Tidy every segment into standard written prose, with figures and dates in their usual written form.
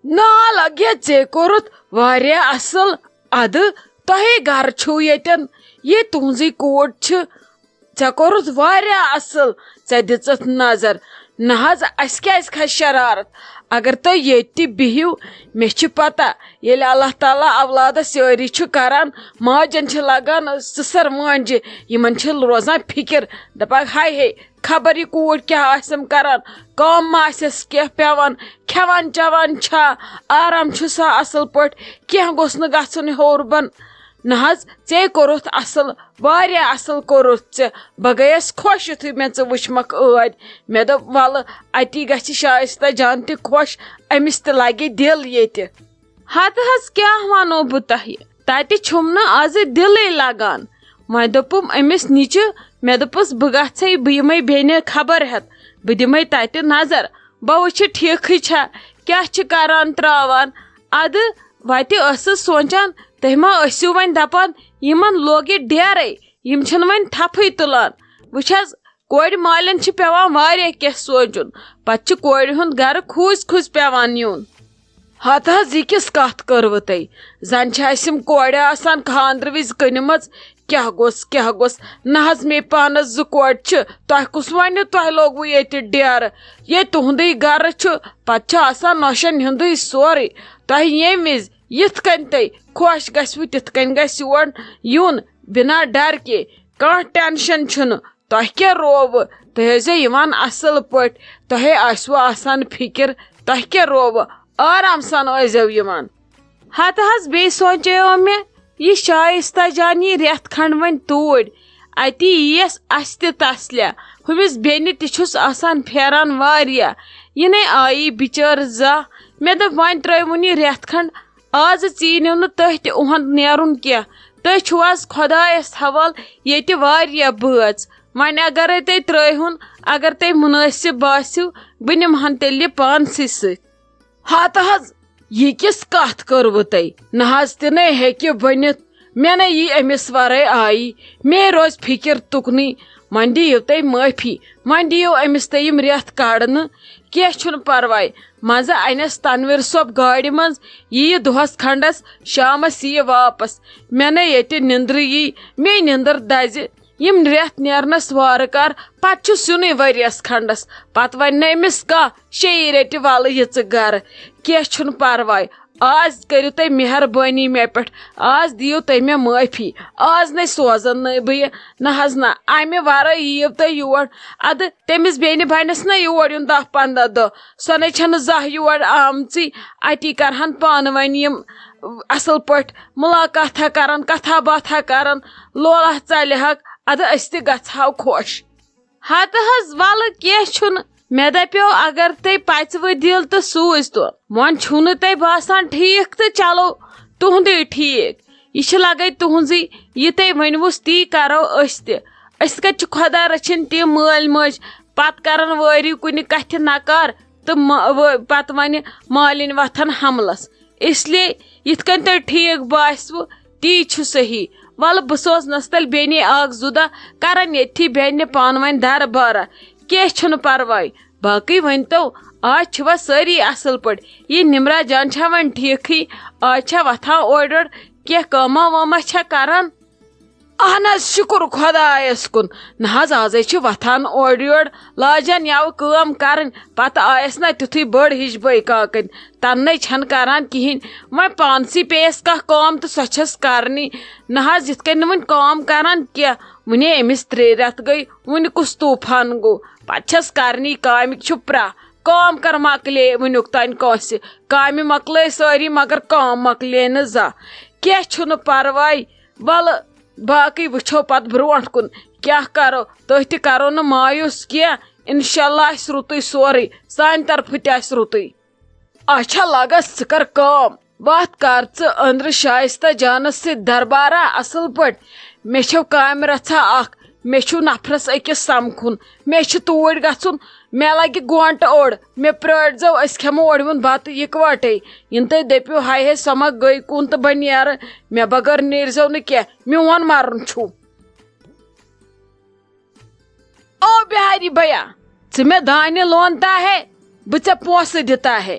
نا لگے ژے کورت واریاہ اصل اد تۄہے گھر چھو ییٚتٮ۪ن یہ تُہنزٕے کوٹ چھ ژےٚ کورُتھ واریاہ اصل ژےٚ دِژٕتھ نظر نہ حظ اَسہِ کیٛازِ کھسہِ شرارت اگر تُہۍ ییٚتہِ تہِ بِہِو مےٚ چھِ پتہ ییٚلہِ اللہ تعالیٰ اولادس یٲری چھُ کران ماجن چھِ لگان سٕسر مانجہِ یِمن چھِ روزان فِکر دپان ہاے ہے خبر یہِ کوٗر کیٛاہ آسٮ۪م کران کٲم ما آسٮ۪س کینٛہہ پیٚوان کھٮ۪وان چٮ۪وان چھا آرام چھُ سا اصل پٲٹھۍ کینٛہہ گوٚژھ نہٕ گژھُن ہیوٚر بۄن نہ حظ ژے کوٚرُتھ اصل واریاہ اصل کوٚرُتھ ژےٚ بہٕ گٔیس خۄش یُتھُے مےٚ ژٕ وٕچھمکھ ٲدۍ مےٚ دوٚپ وَلہٕ اتی گژھِ شائستہ جان تہِ خۄش أمِس تہِ لگہِ دِل ییٚتہِ ہتہٕ حظ کیٛاہ ونو بہٕ تۄہہِ تتہِ چھُم نہٕ آزٕ دِلٕے لگان وۄنۍ دوٚپُم أمِس نِچہِ مےٚ دوٚپُس بہٕ گژھے بہٕ یِمے بیٚنہِ خبر ہٮ۪تھ بہٕ دِمے تتہِ نظر بہٕ وٕچھِ ٹھیٖکھٕے چھا کیٛاہ چھِ کران تراوان ادٕ وتہِ ٲسٕس سونچان تُہۍ ما ٲسِو وۄنۍ دپان یِمن لوگ یہِ ڈیرے یِم چھِنہٕ وۄنۍ تھپھٕے تُلان وٕچھ حظ کورِ مالٮ۪ن چھِ پیٚوان واریاہ کینٛہہ سونچُن پتہٕ چھُ کورِ ہُنٛد گرٕ کھوٗژ کھوٗژ پیٚوان یُن ہتہٕ حظ یہِ کِژھ کتھ کٔروٕ تۄہہِ زن چھِ اسہِ یِم کورِ آسان خانٛدرٕ وِزِ کٕنمٕژ کیٛاہ گوٚژھ نہ حظ مے پانس 2 کورِ چھِ تۄہہِ کُس ونہِ تۄہہِ لوگوٕ ییٚتہِ ڈیرٕ ییٚتہِ تُہنٛدُے گرٕ چھُ پتہٕ چھُ آسان نۄشن ہُنٛدُے سورُے تۄہہِ ییٚمہِ وِزِ یِتھ کٔنۍ تۄہہِ خۄش گژھوٕ تِتھ کٔنۍ گژھِ یور یُن بِنا ڈر کے کانٛہہ ٹینشن چھُنہٕ تۄہہِ کیٛاہ رووٕ تُہۍ ٲسۍزیٚو یِوان اصل پٲٹھۍ تۄہے آسوٕ آسان فِکر تۄہہِ کیٛاہ رووٕ آرام سان ٲسۍزیٚو یِوان ہتہٕ حظ بیٚیہِ سونچیو مےٚ یہِ شائستہ جان یی رٮ۪تھ کھنٛڈ وۄنۍ توٗرۍ اتی یِیَس اسہِ تہِ تسلیا ہُمِس بیٚنہِ تہِ چھُس آسان پھیران واریاہ یہِ نے آیی بِچٲر زانٛہہ مےٚ دوٚپ وۄنۍ ترٛٲوُن یہِ رٮ۪تھ کھنٛڈ آزٕ ژیٖنِو نہٕ تُہۍ تہِ اُہُنٛد نیرُن کینٛہہ تُہۍ چھِو آز خۄدایس حوال ییٚتہِ واریاہ بٲژ وۄنۍ اگرے تُہۍ ترٛٲیہُن اگر تۄہہِ مُنٲسِب باسِو بہٕ نِمہن تیٚلہِ یہِ پانسٕے سۭتۍ ہتہٕ حظ یہِ کِژھ کتھ کٔروٕ تۄہہِ نہ حظ تہِ نے ہیٚکہِ بٔنِتھ مےٚ نے یی أمِس ورٲے آیی مے روزِ فِکر تُکنٕے وۄنۍ دِیِو تُہۍ معٲفی وۄنۍ دِیِو أمِس تُہۍ یِم رٮ۪تھ کڑنہٕ کینٛہہ چھُنہٕ پرواے منٛزٕ انٮ۪س تنویر صٲب گاڑِ منٛز ییہِ دۄہس کھنڈس شامس ییہِ واپس مےٚ نے ییٚتہِ نِندرٕ یی مے نِندٕر دزِ یِم رٮ۪تھ نیرنس وارٕ کار پتہٕ چھُ سِنُے ؤرۍیس کھنڈس پتہٕ ونہِ نہٕ أمِس کانٛہہ 6 ریٚتہِ ولہٕ یِژٕ گرٕ کینٛہہ چھُنہٕ پرواے آز کٔرِو تُہۍ مہربٲنی مےٚ پٮ۪ٹھ آز دِیِو تُہۍ مےٚ معٲفی آز نے سوزن نہٕ بہٕ یہِ نہ حظ نہ امہِ ورٲے یِیِو تُہۍ یور ادٕ تٔمِس بیٚنہِ بنٮ۪س نا یور یُن 10-15 دۄہ سۄ نے چھنہٕ زانٛہہ یور آمژٕے اتی کرہن پانہٕ ؤنۍ یِم اصل پٲٹھۍ مُلاقاتھا کرن کتھا باتھا کرن لولہ ژلہِ ہکھ ادٕ أسۍ تہِ گژھہو خۄش ہتہٕ حظ ولہٕ کینٛہہ چھُنہٕ مےٚ دپیو اگر تُہۍ پژوٕ دِل تہٕ سوٗزتو وۄنۍ چھُنہٕ تۄہہِ باسان ٹھیٖک تہٕ چلو تُہنٛدُے ٹھیٖک یہِ چھِ لگے تُہنٛزٕے یہِ تُہۍ ؤنوُس تی کرو أسۍ تہِ أسۍ کتہِ چھِ خۄدا رٔچھِنۍ تِم مٲلۍ مٲج پتہٕ کرن وٲرِو کُنہِ کتھِ نکار تہٕ پتہٕ ونہِ مالِنۍ وتھن حملس اس لیے یِتھ کٔنۍ تۄہہِ ٹھیٖک باسوٕ تی چھُ صحیح ولہٕ بہٕ سوزنس تیٚلہِ بیٚنہِ 1-2 دۄہ کرن ییٚتھی بیٚنہِ پانہٕ ؤنۍ دربارہ کینٛہہ چھُنہٕ پرواے باقٕے ؤنۍتو آز چھِوا سٲری اصل پٲٹھۍ یہِ نمرا جان چھا وۄنۍ ٹھیٖکھٕے آز چھا وتھان اورٕ یورٕ کینٛہہ کٲما وٲما چھا کران اہن حظ شُکر خۄدایس کُن نہ حظ آزے چھِ وتھان اورٕ یورٕ لاجان یَوٕ کٲم کرٕنۍ پتہٕ آیس نا تیُتھُے بٔڑ ہِش بٲے کاکٕنۍ تنہٕ چھنہٕ کران کہیٖنۍ وۄنۍ پانسٕے پیٚیس کانٛہہ کٲم تہٕ سۄ چھس کرنی نہ حظ یِتھ کٔنۍ نہٕ وۄنۍ کٲم کران کینٛہہ وُنے أمِس 3 رٮ۪تھ گٔے وُنہِ کُس طوٗفان گوٚو پتہٕ چھس کرنی کامِکۍ چھُ پرٛاہ کٲم کر مۄکلے وُنیُک تانۍ کٲنٛسہِ کامہِ مۄکلٲے سٲری مگر کٲم مۄکلے نہٕ زانٛہہ کینٛہہ چھُنہٕ پرواے ولہٕ باقٕے وٕچھو پتہٕ برونٛٹھ کُن کیٛاہ کرو تُہۍ تہِ کرو نہٕ مایوٗس کینٛہہ انشاءاللہ آسہِ رُتُے سورُے سانہِ طرفہٕ تہِ آسہِ رُتُے اچھا لگس ژٕ کر کٲم وتھ کر ژٕ أنٛدرٕ شائستہ جانس سۭتۍ دربارہ اصل پٲٹھۍ مےٚ چھو کامہِ رژھا اکھ مےٚ چھُ نفرس أکِس سمکھُن مےٚ چھُ توٗرۍ گژھُن مےٚ لگہِ گٲنٛٹہٕ اوٚڑ مےٚ پرٲرۍزیٚو أسۍ کھٮ۪مو اورٕ یِمن بتہٕ اِکوٹے یِنہٕ تُہۍ دٔپِو ہاے ہے سۄ ما گٔے کُن تہٕ بہٕ نیرٕ مےٚ بغٲر نیٖرزیٚو نہٕ کینٛہہ میون مرُن چھُ او بِہاری بھیا ژٕ مےٚ دانہِ لونتا ہے بہٕ ژےٚ پونٛسہٕ دِتا ہے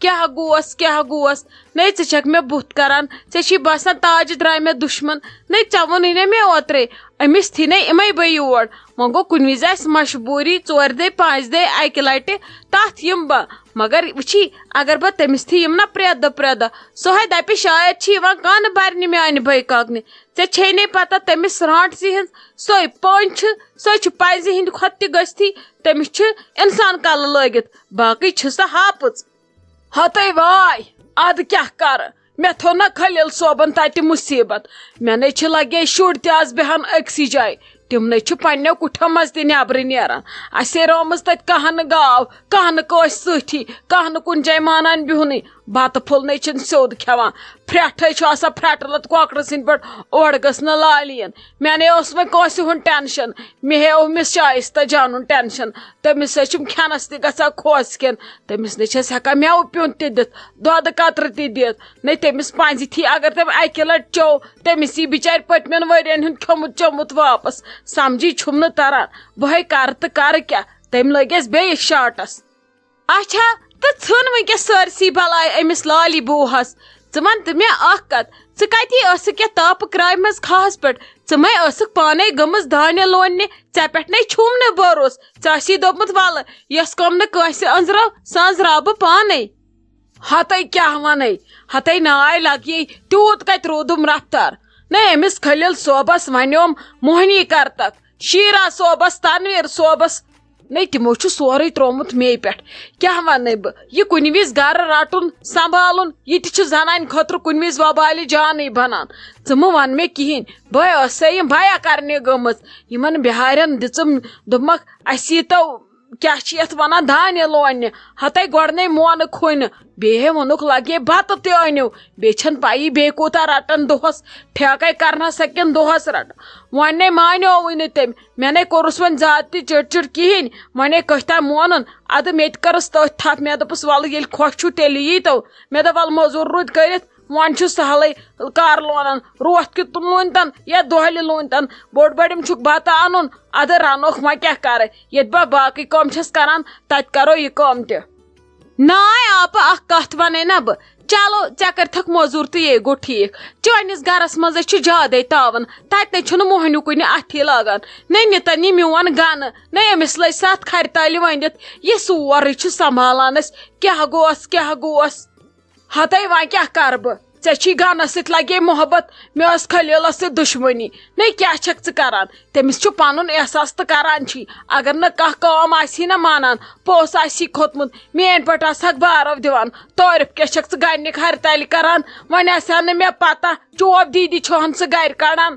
کیا گوس نئی ژٕ چھکھ مےٚ بُتھ کران ژےٚ چھی باسان تاج درٛاے مےٚ دُشمن نئی ژےٚ ووٚنُے نا مےٚ اوترے أمِس تھی نَے یِمے بہٕ یور وۄنۍ گوٚو کُنہِ وِزِ آسہِ مجبوٗری 4 دۄہہِ 5 دۄہہِ اکہِ لٹہِ تتھ یِمہٕ بہٕ مگر وٕچھی اگر بہٕ تٔمِس تھی یِم نا پرٛٮ۪تھ دۄہ سۄے دپہِ شاید چھِ یِوان کانہہ برنہِ میانہِ بٲے کاکنہِ ژےٚ چھے نَے پتہ تٔمِس رانٹھسٕے ہٕنٛز سۄے پٔنۍ چھِ سۄ چھِ پزِ ہٕنٛدِ کھۄتہٕ تہِ گٔژھتھی تٔمِس چھِ انسان کلہٕ لٲگِتھ باقٕے چھِ سۄ ہاپٕژ ہتٕے واے ادٕ کیٛاہ کرٕ مےٚ تھوٚو نا خلیل صٲبن تتہِ مُصیبت مےٚ نَے چھِ لگے شُرۍ تہِ آز بیہن أکسٕے جایہِ تِم نَے چھِ پننٮ۪و کُٹھٮ۪و منٛز تہِ نٮ۪برٕ نیران اسے رٲومٕژ تتہِ کانٛہہ نہٕ گاو کانٛہہ نہٕ کٲنٛسہِ سۭتی کانٛہہ نہٕ کُنہِ جایہِ مانان بِہُنٕے بتہٕ پھوٚل نَے چھِنہٕ سیوٚد کھٮ۪وان پھرٛٮ۪ٹھے چھُ آسان پھرٛٮ۪ٹہٕ لت کۄکرٕ سٕنٛدۍ پٲٹھۍ اورٕ گٔژھ نہٕ لالین مےٚ نَے اوس وۄنۍ کٲنٛسہِ ہُنٛد ٹٮ۪نشن مےٚ ہیوٚو مِس شایستہ جانُن ٹٮ۪نشن تٔمِس سۭتۍ چھُم کھٮ۪نس تہِ گژھان خۄش کھٮ۪ن تٔمِس نَے چھس ہٮ۪کان مٮ۪وٕ پیوٗنت تہِ دِتھ دۄدٕ قطرٕ تہِ دِتھ نَے تٔمِس پنٛزِ تھی اگر تٔمۍ اکہِ لٹہِ چیوٚو تٔمِس یی بِچارِ پٔتمٮ۪ن ؤرین ہُنٛد کھیوٚمُت چوٚمُت واپس سمجھی چھُم نہٕ تران بہے کرٕ تہٕ کرٕ کیٛاہ تٔمۍ لٲگِس بیٚیہِ شاٹس اچھا تہٕ ژھٕن وٕنکیٚس سٲرسٕے بلاے أمِس لالی بوٗہس ژٕ ون تہٕ مےٚ اکھ کتھ ژٕ کتی ٲسٕکھ یتھ تاپہٕ کرٛامہِ کھہس پٮ۪ٹھ ژٕ مے ٲسٕکھ پانے گٔمٕژ دانہِ لوننہِ ژےٚ پٮ۪ٹھ نَے چھُم نہٕ بروس ژےٚ آسی دوٚپمُت ولہٕ یۄس کٲم نہٕ کٲنٛسہِ أنٛزرٲو سۄ أنٛزراو بہٕ پانے ہتَے کیٛاہ ونے ہتَے ناے لگیے تیوٗت کتہِ روٗدُم رفتار نَے أمِس خلیل صٲبس ونیوم موہنی کرتک شیٖرا صٲبس تنویٖر صٲبس نَے تِمو چھُ سورُے تروومُت مے پٮ۪ٹھ کیٛاہ ونے بہٕ یہِ کُنہِ وِزِ گرٕ رٹُن سنبھالُن یہِ تہِ چھُ زنانہِ خٲطرٕ کُنہِ وِزِ وبالہِ جانٕے بنان ژٕ مہٕ ون مےٚ کِہینۍ بہٕ ٲسے یِم بیا کرنہِ گٔمٕژ یِمن بِہارٮ۪ن دِژٕم دوٚپمکھ اسہِ ییٖتو کیٛاہ چھِ یتھ ونان دانہِ لوننہِ ہتَے گۄڈٕنے مونہٕ کھوٚنہِ بیٚیہِ ووٚنُکھ لگے بتہٕ تہِ أنِو بیٚیہِ چھنہٕ پایی بیٚیہِ کوٗتاہ رٹن دۄہس ٹھیکَے کرنس کِنہٕ دۄہس رٹن وۄنۍ نَے مانیووٕے نہٕ تٔمۍ مےٚ نَے کوٚرُس وۄنۍ زیادٕ تہِ چِڑ چِڑ کِہینۍ وۄنۍ کٔتھۍ تام مونُن ادٕ مےٚ تہِ کٔرٕس تٔتھۍ تھپھ مےٚ دوٚپُس ولہٕ ییٚلہِ خۄش چھُ تیٚلہِ ییٖتو مےٚ دوٚپ ولہٕ موزوٗر روٗدۍ کٔرِتھ وۄنۍ چھُ سہلٕے کر لونن روتھ کیُتھ لوٗنتن یا دۄہلہِ لوٗنتن بوٚڑ بٔڑِم چھُکھ بتہٕ انُن ادٕ رنوکھ وۄنۍ کیٛاہ کرٕ ییٚتہِ بہٕ باقٕے کٲم چھس کران تتہِ کرو یہِ کٲم تہِ ناے آپہٕ اکھ کتھ ونے نا بہٕ چلو ژےٚ کٔرتھکھ موزوٗر تہٕ یے گوٚو ٹھیٖک چٲنِس گرس منٛزے چھُ زیادے تاوان تتہِ نَے چھُنہٕ موہنیوٗ کُنہِ اَتھی لاگان نَے نِتن یہِ میون گنہٕ نَے أمِس لٔج 7 کھرِ تالہِ ؤنِتھ یہِ سورُے چھُ سنبھالان أسۍ کیٛاہ گوس ہتَے وۄنۍ کیٛاہ کرٕ بہٕ ژےٚ چھی گنس سۭتۍ لگے محبت مےٚ ٲس خلیلس سۭتۍ دُشمنی نَے کیٛاہ چھکھ ژٕ کران تٔمِس چھُ پنُن احساس تہٕ کران چھی اگر نہٕ کانٛہہ کٲم آسی نا مانان پوٚژھ آسی کھوٚتمُت میٲنۍ پٲٹھۍ آسہکھ بارو دِوان تعٲرِف کیٛاہ چھکھ ژٕ گنہِ کھرِ تلہِ کران وۄنۍ آسہِ ہا نہٕ مےٚ پتہ چوب دیٖدی چھوہن ژٕ گرِ کڑان